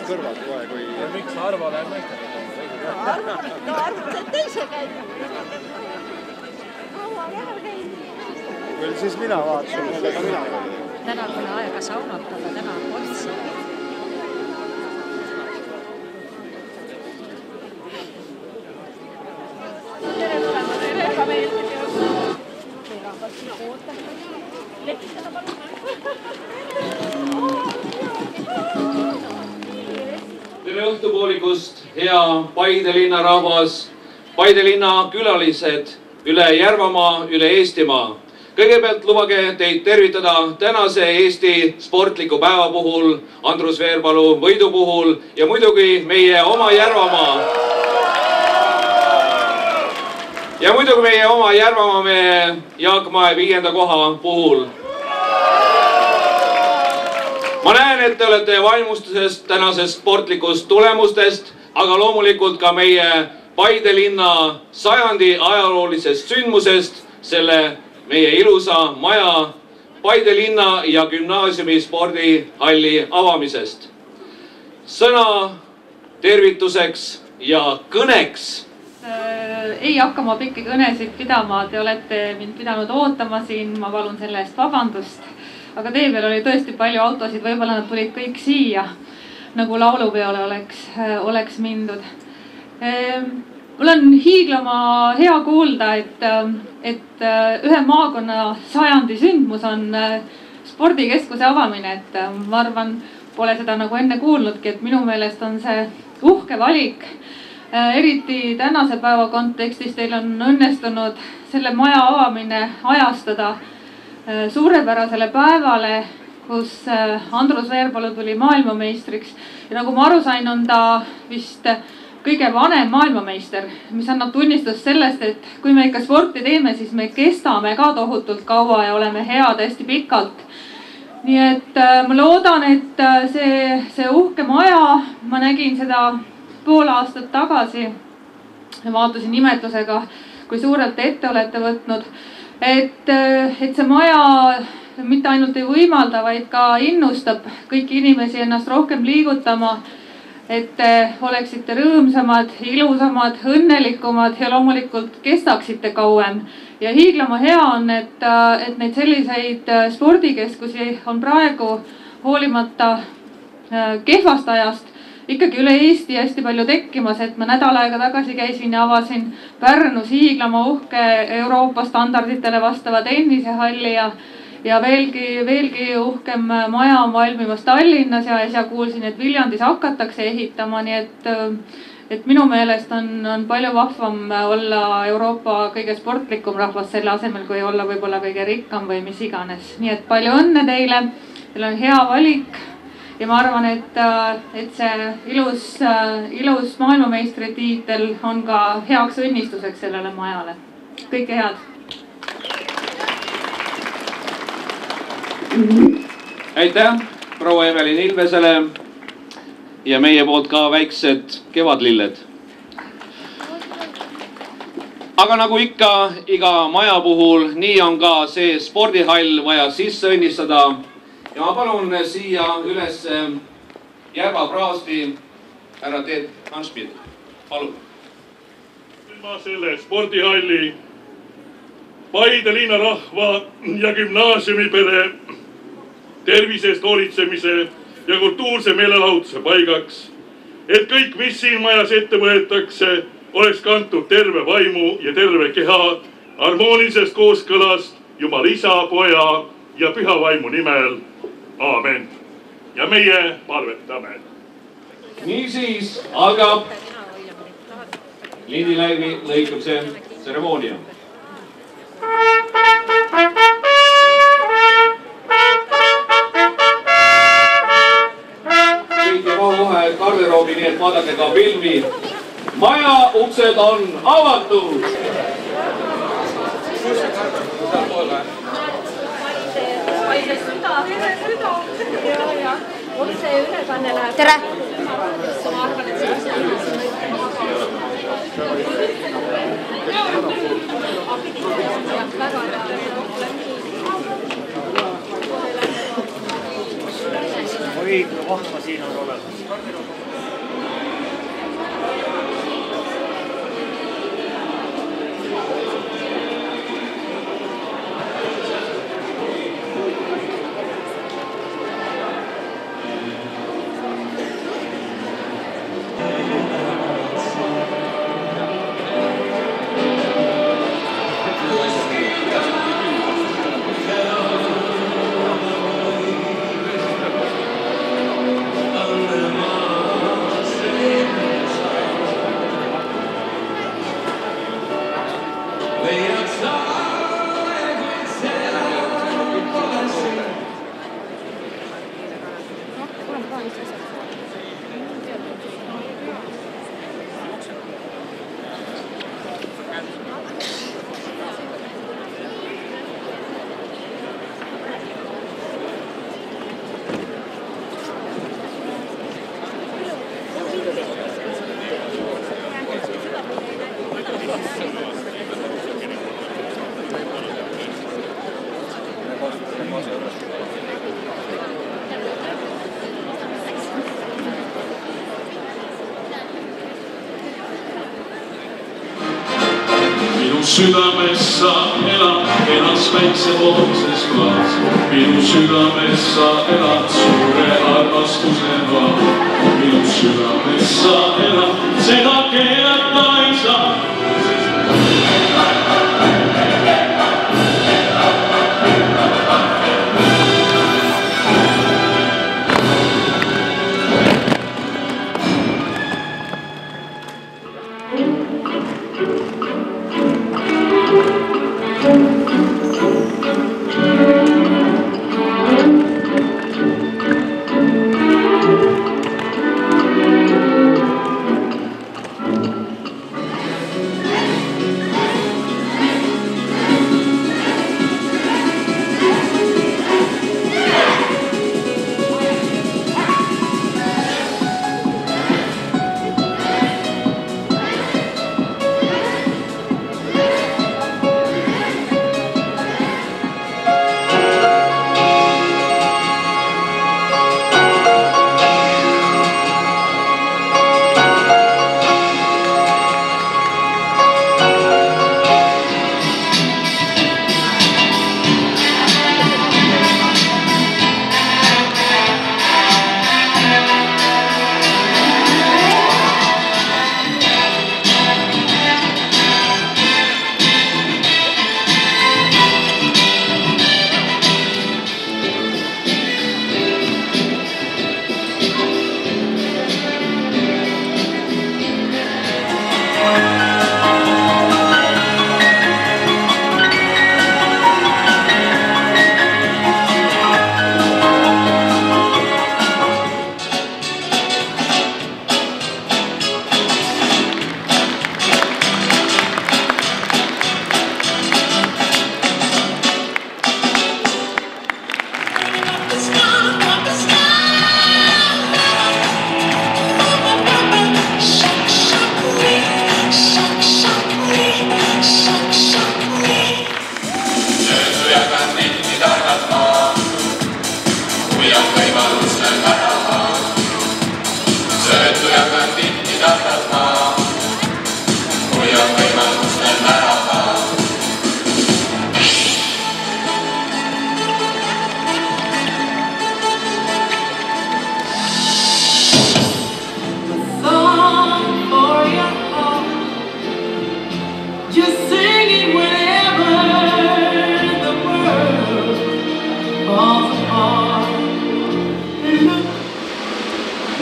kõrval kohe, kui... Ja miks Arvo läheb meisterlik? Arvo see teise käib. Kaua läheb käib. Küll siis mina vaatasin, millega mina käib. Täna pole aega saunatada, täna on otsi. Tere ka meeldi. Tere rahvas siin oota. Lepitada palun. Tere õhtupoolikust, hea Paide linna rahvas, Paide linna külalised üle Järvamaa, üle Eestimaa. Kõigepealt lubage teid tervitada tänase Eesti sportliku päeva puhul, Andrus Veerpalu võidu puhul ja muidugi meie oma Järvamaa. Ja muidugi meie oma Järvamaa mehe Jaak Mae 5. koha puhul. Ma näen, et te olete vaimustusest tänasest sportlikust tulemustest, aga loomulikult ka meie Paide linna 100. ajaloolisest sündmusest, selle meie ilusa maja Paide linna ja gümnaasiumi spordihalli avamisest. Sõna tervituseks ja kõneks. Ei hakka ma pikki kõnesid pidama, te olete mind pidanud ootama siin, ma palun selle eest vabandust. Aga tee peal oli tõesti palju autosid, võib-olla nad tulid kõik siia, nagu laulupeole oleks mindud. Mul on hiiglama hea kuulda, et ühe maakonna 100. sündmus on spordikeskuse avamine. Et ma arvan, pole seda nagu enne kuulnudki, et minu meelest on see uhke valik. Eriti tänase päeva kontekstis teil on õnnestunud selle maja avamine ajastada suurepärasele päevale, kus Andrus Veerpalu tuli maailmameistriks. Ja nagu ma aru sain, on ta vist kõige vanem maailmameister, mis annab tunnistust sellest, et kui me ikka sporti teeme, siis me kestame ka tohutult kaua ja oleme head hästi pikalt. Nii et ma loodan, et see uhke maja, ma nägin seda pool aastat tagasi ja vaatasin nimetusega, kui suurelt ette olete võtnud, et see maja mitte ainult ei võimalda, vaid ka innustab kõiki inimesi ennast rohkem liigutama, et te oleksite rõõmsamad, ilusamad, õnnelikumad ja loomulikult kestaksite kauem. Ja hiiglama hea on, et neid selliseid spordikeskusi on praegu hoolimata kehvast ajast ikkagi üle Eesti hästi palju tekkimas, et ma nädal aega tagasi käisin ja avasin Pärnus hiiglama uhke Euroopa standarditele vastava tennisehalli ja veelgi uhkem maja on valmimas Tallinnas ja äsja kuulsin, et Viljandis hakatakse ehitama, nii et minu meelest on palju vahvam olla Euroopa kõige sportlikum rahvas selle asemel, kui olla võib-olla kõige rikkam või mis iganes. Nii et palju õnne teile, teil on hea valik ja ma arvan, et see ilus maailmameistritiitel on ka heaks õnnistuseks sellele majale. Kõike head! Aitäh proua Evelin Ilvesele ja meie poolt ka väiksed kevadlilled. Aga nagu ikka iga maja puhul, nii on ka see spordihall vaja sisse õnnistada. Ja ma palun siia üles Järva Praasti härra Teet Hanschmidt. Palun. Ma selle spordihalli Paide linna rahva ja gümnaasiumipere tervisest hoolitsemise ja kultuurse meelelahutuse paigaks, et kõik, mis siin majas ette võetakse, oleks kantud terve vaimu ja terve keha harmoonilisest kooskõlast Jumala Isa, Poja ja Püha Vaimu nimel. Aamen. Ja meie palvetame. Niisiis algab lindiläivi lõikamise tseremoonia. Kõik ja kohe garderoobi, nii et vaadake ka filmi. Maja uksed on avatud. Tere! Oi, kui vahva siin on olemas. südames sa elad, elas päiksepoolses maas. Minu südames sa elad, suure armastuse maal. Minu südames sa elad, seda keelata ei saa.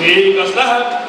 Nii, kas läheb?